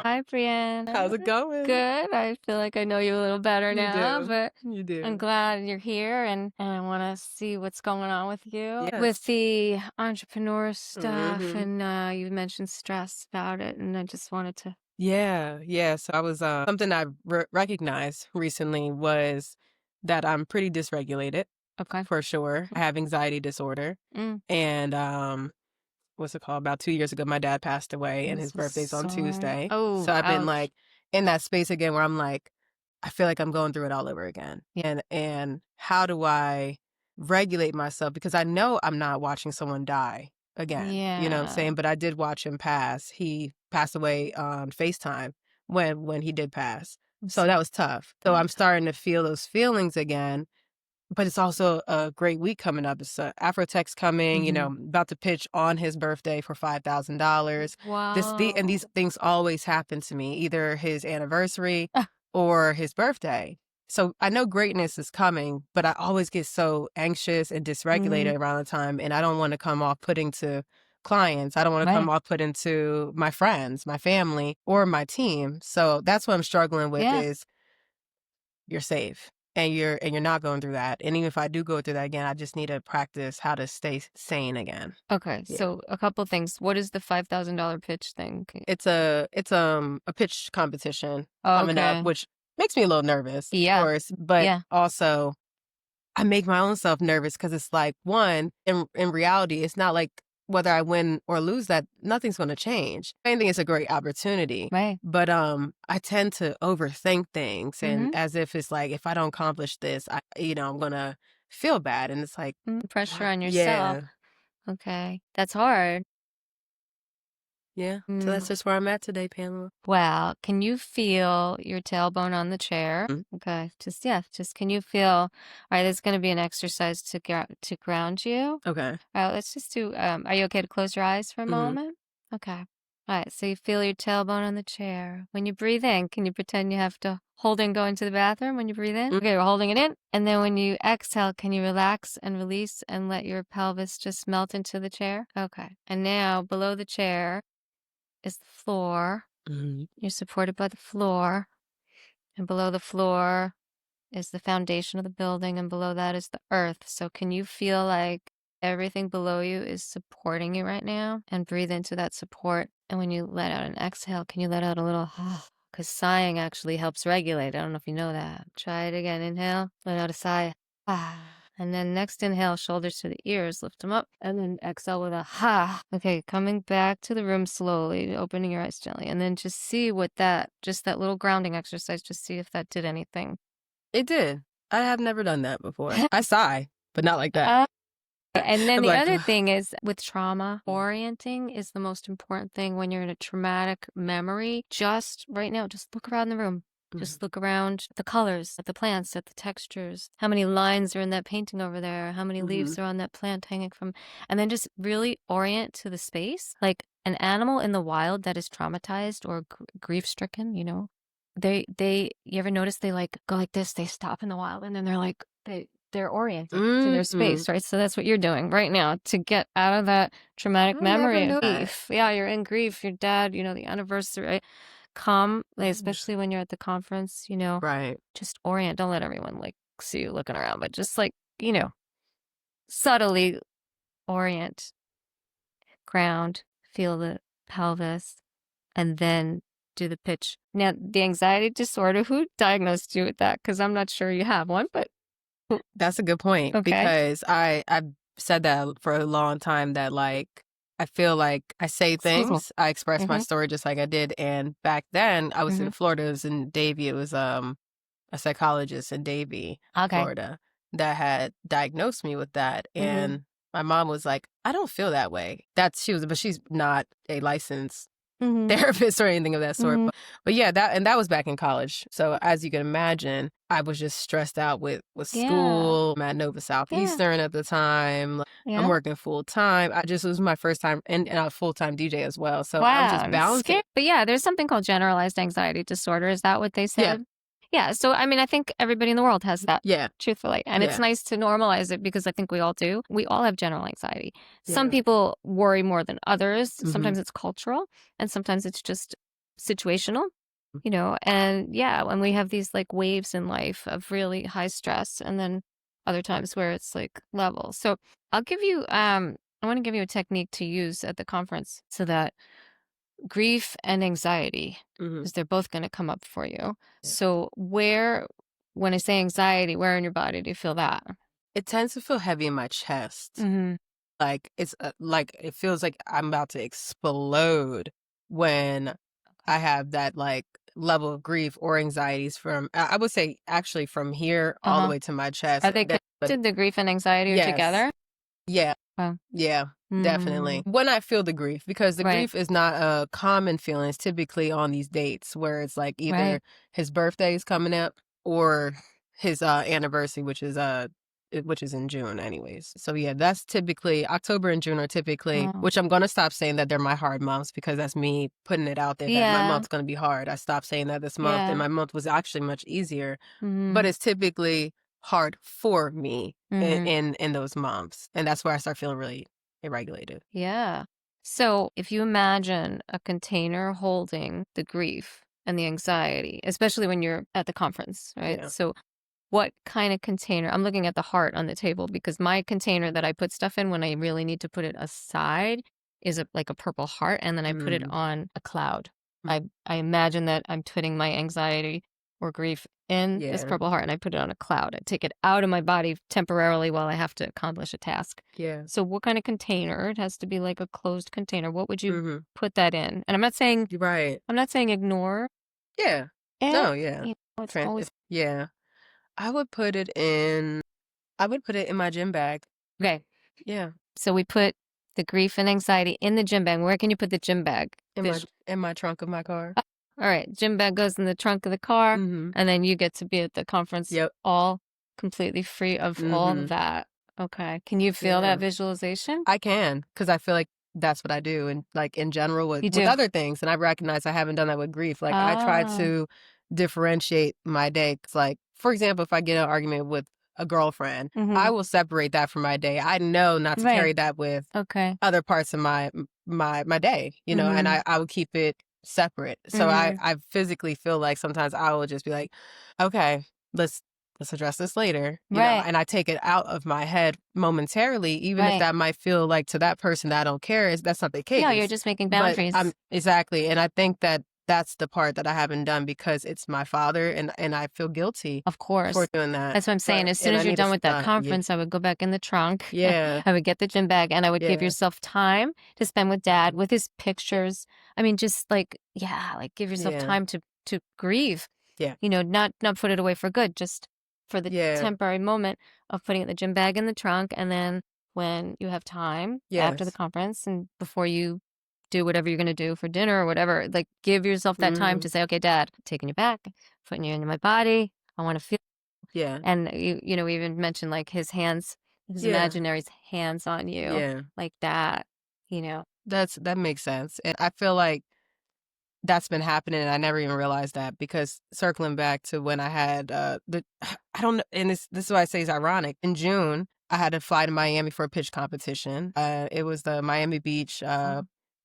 Hi, How's Brianna. it going? Good. I feel like I know you a little better You now, do. but You I'm do. glad you're here and I want to see what's going on with you with Yes. the entrepreneur stuff. Mhm. And you mentioned stress about it, and I just wanted to. Yeah, yeah. So I was something I recognized recently was that I'm pretty dysregulated Okay. for sure. I have anxiety disorder, Mm. and what's it called? About 2 years ago, my dad passed away, and I'm his so birthday's on sorry. Tuesday. Oh, So I've been ouch. like in that space again where I'm like, I feel like I'm going through it all over again. And how do I regulate myself? Because I know I'm not watching someone die again. You know what I'm Yeah. saying? But I did watch him pass. He passed away on FaceTime when he did pass. I'm So so that was tough. So I'm starting to feel those feelings again. But it's also a great week coming up. It's Afrotech's coming, about to pitch on his birthday for $5,000. And these Wow. things always happen to me, either his anniversary Ah, or his birthday. So I know greatness is coming, but I always get so anxious and mm, dysregulated around the time, and I don't want to come off putting to clients. I don't want to come right. off putting to my friends, my family, or my team. So that's what I'm struggling with Yeah. is you're safe and you're not going through that. And even if I do go through that again, I just need to practice how to stay sane again. Okay. Yeah. So a couple things. What is the $5,000 pitch thing? It's a pitch competition Oh, coming up, okay. which makes me a little nervous, of Yeah. course, but Yeah. also I make my own self nervous because it's like, one, in reality, it's not like whether I win or lose that nothing's going to change. I think it's a great opportunity, Right. but I tend to overthink things, and Mm-hmm. as if it's like if I don't accomplish this, I'm gonna feel bad, and it's like, Pressure on yourself. yeah, Okay. That's hard. yeah. So that's Mm. just where I'm at today, Pamela. Well, can you feel your tailbone on the chair? Mm. Okay. Just can you feel, all right, there's going to be an exercise to ground you. Okay. All right, let's just do, are you okay to close your eyes for a Hmm. moment? Okay. All right, so you feel your tailbone on the chair. When you breathe in, can you pretend you have to hold in going to the bathroom when you breathe in? Okay, we're holding it in. And then when you exhale, can you relax and release and let your pelvis just melt into the chair? Okay. And now below the chair is the floor. Hmm. You're supported by the floor. And below the floor is the foundation of the building, and below that is the earth. So can you feel like everything below you is supporting you right now? And breathe into that support. And when you let out an exhale, can you let out a little because sighing actually helps regulate. I don't know if you know that. Try it again. Inhale, let out a sigh. And then next inhale, shoulders to the ears, lift them up, and then exhale with a ha. Okay, coming back to the room slowly, opening your eyes gently, and then just see what just that little grounding exercise, just see if that did anything. It did. I have never done that before. I sigh, but not like that. Uh, and then I'm the like, other thing is with trauma, orienting is the most important thing when you're in a traumatic memory. Just right now, just look around the room. Just look around the colors, at the plants, at the textures. How many lines are in that painting over there? How many leaves are on that plant hanging from? And then just really orient to the space. Like an animal in the wild that is traumatized or grief-stricken, you ever notice they like go like this, they stop in the wild and then they're oriented to their mm-hmm. space, right? So that's what you're doing right now to get out of that traumatic I never memory knew of that. grief. Yeah, you're in grief, your dad, the anniversary, right? Calm, like, especially when you're at the conference, Right. just orient. Don't let everyone like see you looking around, but just like, subtly orient, ground, feel the pelvis, and then do the pitch. Now, the anxiety disorder, who diagnosed you with that? Because I'm not sure you have one, but That's a good point okay. because I've said that for a long time that like I feel like I say Excuse me. things, I express my Mm-hmm. story just like I did. And back then I was Mm-hmm. in Florida, it was in Davie. It was a psychologist in Davie, Okay. Florida, that had diagnosed me with that. Mm-hmm. And my mom was like, I don't feel that way. But she's not a licensed Mm-hmm. therapist or anything of that sort. Mm-hmm. But yeah, that was back in college. So as you can imagine, I was just stressed out with Yeah. school. I'm at Nova Yeah. Southeastern at the time. I'm Yeah. working full time. It was my first time and a full time DJ as well. So I was Wow. just It's balancing. scary. But yeah, there's something called generalized anxiety disorder. Is that what they Yeah, said? Yeah. So, I mean, I think everybody in the world has that, yeah, truthfully. And it's yeah, nice to normalize it because I think we all do. We all have general anxiety. Some yeah. people worry more than others. Hmm. Sometimes it's cultural and sometimes it's just situational, and yeah, when we have these like waves in life of really high stress and then other times where it's like level. So I'll give you, I want to give you a technique to use at the conference so that grief and anxiety, because they're both going to come up for you. Yeah. So when I say anxiety, where in your body do you feel that? It tends to feel heavy in my chest. Mm-hmm. Like it's like it feels like I'm about to explode when I have that like level of grief or anxieties from I would say actually from here all the way to my chest. Are they connected? The grief and anxiety are together? Yeah. Wow. Yeah, definitely. When I feel the grief, because the grief is not a common feeling. It's typically on these dates where it's like either his birthday is coming up or his anniversary, which is in June anyways. So yeah, that's typically October and June are typically, which I'm going to stop saying that they're my hard months because that's me putting it out there that my month's going to be hard. I stopped saying that this month and my month was actually much easier, but it's typically hard for me in those months. And that's where I start feeling really irregulated. Yeah. So if you imagine a container holding the grief and the anxiety, especially when you're at the conference, right? Yeah. So what kind of container? I'm looking at the heart on the table because my container that I put stuff in when I really need to put it aside is like a purple heart, and then I put it on a cloud. I imagine that I'm putting my anxiety or grief in this purple heart, and I put it on a cloud. I take it out of my body temporarily while I have to accomplish a task. Yeah. So what kind of container? It has to be like a closed container. What would you put that in? And I'm not saying ignore. Yeah. it. No, yeah. It's always Yeah. I would put it in my gym bag. okay. Yeah. So we put the grief and anxiety in the gym bag. Where can you put the gym bag? In my trunk of my car. All right. Gym bag goes in the trunk of the car, and then you get to be at the conference all completely free of all of that. Okay. Can you feel that visualization? I can, because I feel like that's what I do. And like in general with other things. And I recognize I haven't done that with grief. Like I try to differentiate my day. 'Cause like, for example, if I get in an argument with a girlfriend, I will separate that from my day. I know not to carry that with other parts of my day, and I would keep it separate. So I physically feel like sometimes I will just be like, okay, let's address this later, and I take it out of my head momentarily, even if that might feel like to that person that I don't care, that's not the case. No, you're just making boundaries. Exactly. And I think that that's the part that I haven't done because it's my father and I feel guilty. Of course. For doing that. That's what I'm saying. As soon as you're done with that conference, I would go back in the trunk. Yeah. I would get the gym bag and I would give yourself time to spend with dad, with his pictures. I mean, just like give yourself time to grieve. Yeah. Not put it away for good, just for the temporary moment of putting it in the gym bag in the trunk. And then when you have time after the conference and before you do whatever you're going to do for dinner or whatever, like give yourself that time to say, okay, dad, I'm taking you back, putting you into my body. I want to feel. Yeah. And we even mentioned like his imaginary hands on you. Yeah. Like that, That makes sense. And I feel like that's been happening and I never even realized that because circling back to when I had I don't know, and this is why I say it's ironic. In June, I had to fly to Miami for a pitch competition. It was the Miami Beach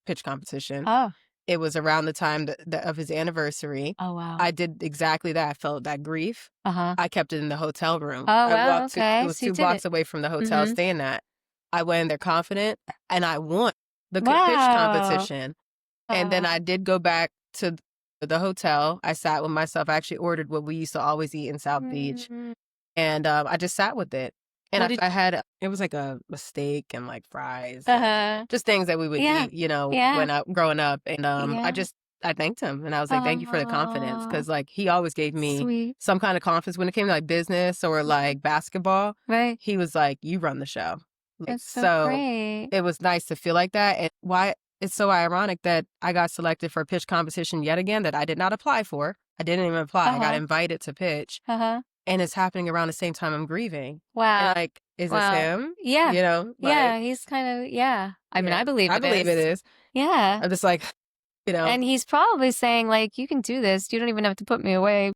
pitch competition. Oh. It was around the time of his anniversary. Oh, wow. I did exactly that. I felt that grief. I kept it in the hotel room. Oh, wow, okay. It was 2 blocks away from the hotel I was staying at. I went in there confident, and I won the pitch competition. And then I did go back to the hotel. I sat with myself. I actually ordered what we used to always eat in South Beach. And I just sat with it. And I had, it was like a steak and like fries. Just things that we would eat, when growing up. And I thanked him. And I was like, thank you for the confidence. Because like he always gave me some kind of confidence when it came to like business or like basketball. Right. He was like, you run the show. That's so great. It was nice to feel like that. And why it's so ironic that I got selected for a pitch competition yet again that I did not apply for. I didn't even apply. I got invited to pitch. And it's happening around the same time I'm grieving. Wow. And like, is this him? Yeah. He's kind of, I mean, I believe it is. Yeah. I'm just like, And he's probably saying like, you can do this. You don't even have to put me away.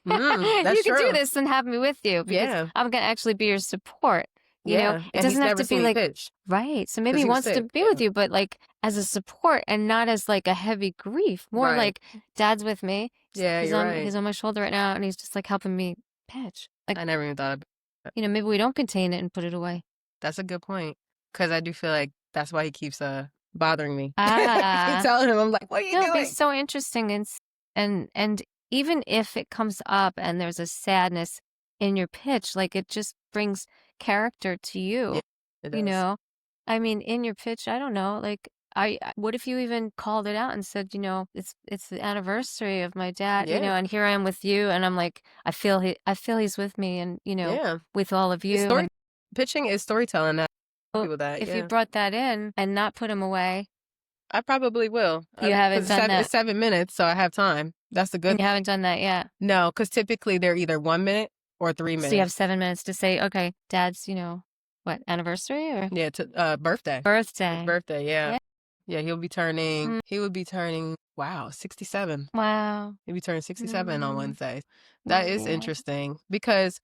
That's you can true. do this and have me with you. Because I'm going to actually be your support. You know, Yeah, it and he's doesn't have never to seen be me like pitch right. So maybe because he he was wants to sick. be with Yeah. you, but like as a support and not as like a heavy grief. More Right. like dad's with me. Yeah, He's you're on right. he's on my shoulder right now and he's just like helping me pitch. Like, I never even thought of that. you know, maybe we don't contain it and put it away. That's a good point. Because I do feel like that's why he keeps bothering me. I keep Ah. telling him, I'm like, what are you No, it'd be doing? so interesting and even if it comes up and there's a sadness in your pitch, like it just brings character to Yeah, you, it you does. know? I mean, in your pitch, I don't know, like what if you even called it out and said, you know, it's the anniversary of my dad, you Yeah, know, and here I am with you and I'm like I feel he's with me and, you know, yeah. with all of It's you story and pitching is storytelling. That so people that, if you yeah. brought that in and not put him away, I probably will. you Because haven't done it's that 7 minutes, so I have time. That's the and good you thing. haven't done that yet. No, because typically they're either 1 minute or three So you have minutes. 7 minutes to say, okay, dad's, you know, what, anniversary or Yeah, birthday. His birthday? birthday, yeah. Yeah. Yeah, Mm, he would be turning, wow, 67. wow. He'll be turning 67 on Mm, Wednesday. That is yeah. interesting because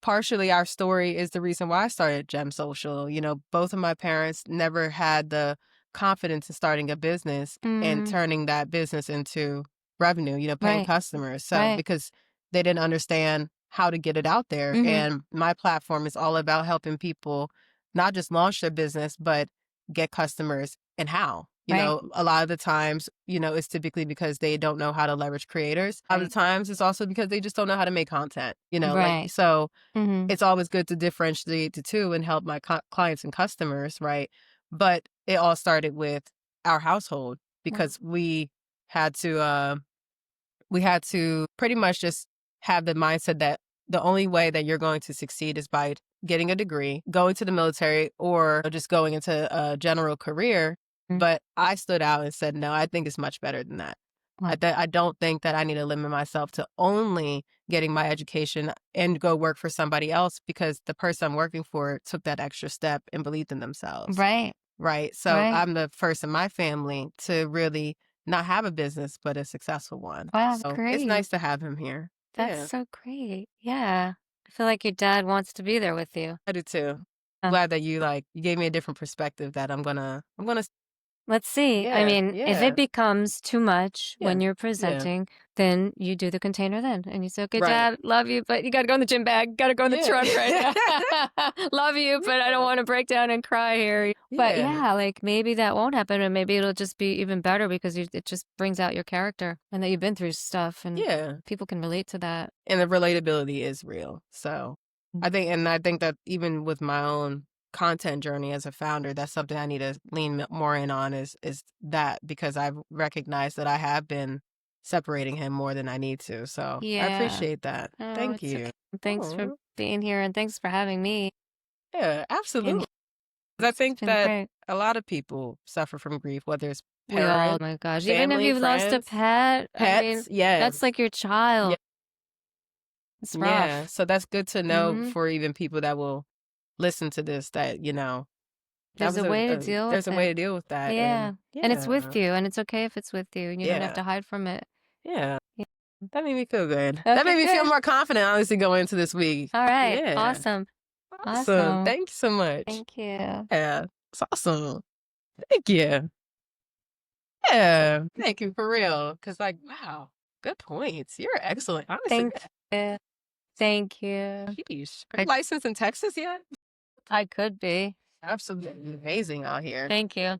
partially our story is the reason why I started Gem Social. You know, both of my parents never had the confidence in starting a business and Mm, turning that business into revenue, paying right. customers. So, Right. because they didn't understand how to get it out there. Mm-hmm. And my platform is all about helping people not just launch their business, but get customers and how. Right. A lot of the times, it's typically because they don't know how to leverage creators. A lot of Right. the times it's also because they just don't know how to make content, Right. so Mm-hmm. it's always good to differentiate the two and help my clients and customers, right? But it all started with our household because we had to pretty much just have the mindset that the only way that you're going to succeed is by getting a degree, going to the military, or just going into a general career. But I stood out and said, no, I think it's much better than that. I don't think that I need to limit myself to only getting my education and go work for somebody else because the person I'm working for took that extra step and believed in themselves. Right. Right. So Right. I'm the first in my family to really not have a business, but a successful one. Wow, that's So it's great. nice to have him here. That's Yeah, so great. Yeah. I feel like your dad wants to be there with you. I do too. Uh, Glad that you gave me a different perspective that I'm gonna, Let's see. I yeah, mean, if it yeah, becomes too much yeah, when you're yeah, presenting, then you do the container then. And you say, okay, right. dad, love you, but you got to go in the gym bag, got to go in the Yeah. trunk right now. Love you, but I don't want to break down and cry here. But Yeah. yeah, like maybe that won't happen. And maybe it'll just be even better because it just brings out your character and that you've been through stuff and Yeah. people can relate to that. And the relatability is real. So Mm. I think that even with my own content journey as a founder, that's something I need to lean more in on is that because I've recognized that I have been separating him more than I need to. So I Yeah. appreciate that. Oh, Thank it's okay. you. Thanks for Oh, being here and thanks for having me. yeah, And absolutely. 'Cause I it's think been that great. a lot of people suffer from grief, whether it's We all, oh parents, my gosh, even if family, you've lost a friends, pet, I mean, pets. that's Yes. like your child. Yeah. It's Yeah. rough. So that's good to know Mhm. for even people that will listen to this that, that There's was a way to deal there's with a way it. to deal with that. Yeah. And And it's with yeah, you, and it's okay if it's with you, and you don't have yeah, to hide from it. yeah. Yeah. That made me feel good. That Okay, made me feel good. more confident, honestly, going into this week. All right. Yeah. Awesome. Awesome. Awesome. Thank you so much. Thank you. Yeah. It's awesome. Thank you. Yeah. Thank you for real. Because, like, wow, good points. You're excellent. Honestly, Thank you. Thank you. sheesh. Are you licensed in Texas yet? I could be. Absolutely amazing out here. Thank you.